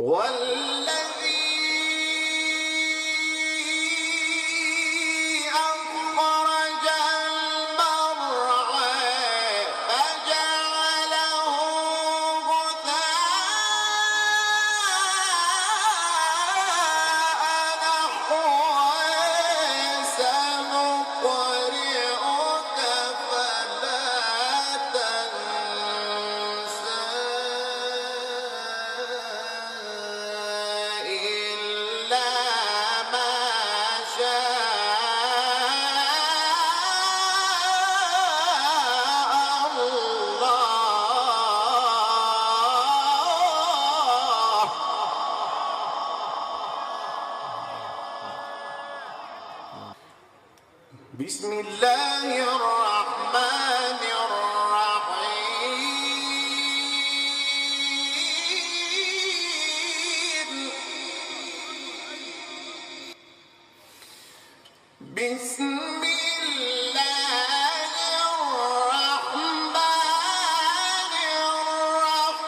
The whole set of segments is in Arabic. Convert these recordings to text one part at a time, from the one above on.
والذي أخرج المرعى فجعله غثاء نحوا سنقرئك فلا تنسى إلا ما شاء الله. بسم الله الرحمن الرحيم. بسم الله الرحمن الرحيم.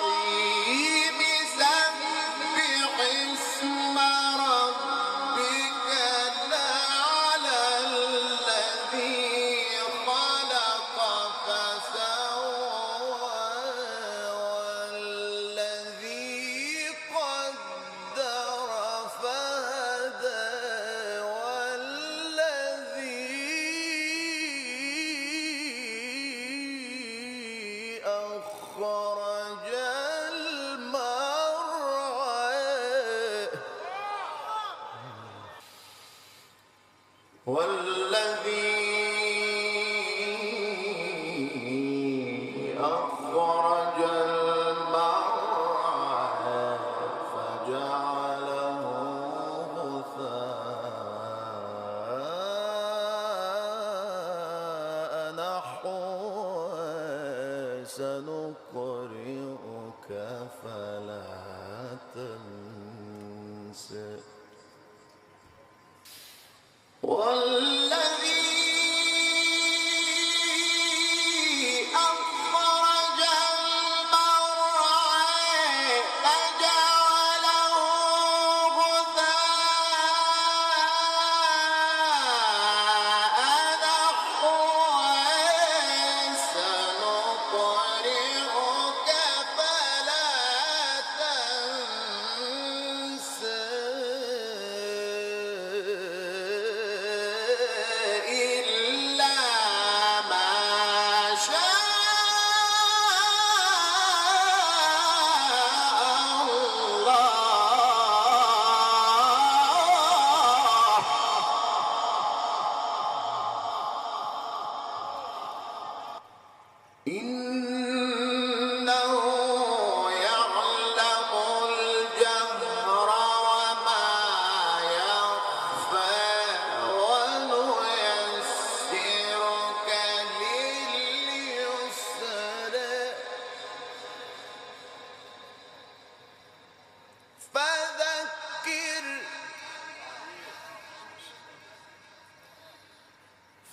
سبح اسم ربك الأعلى الذي خلق فسوى والذي قدر فهدى والذي أخرج المرعى فجعله غثاء نحوا سنقرئك فلا تنسى والذي أخرج المرعى فجعله غثاء نحوا سنقرئك فلا تنسى إلا ما شاء الله. إنه يعلم الجهر وما يخفى ونيسرك لليسرى فذكر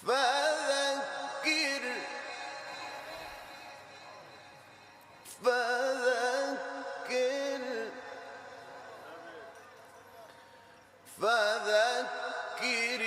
فذكر فذكر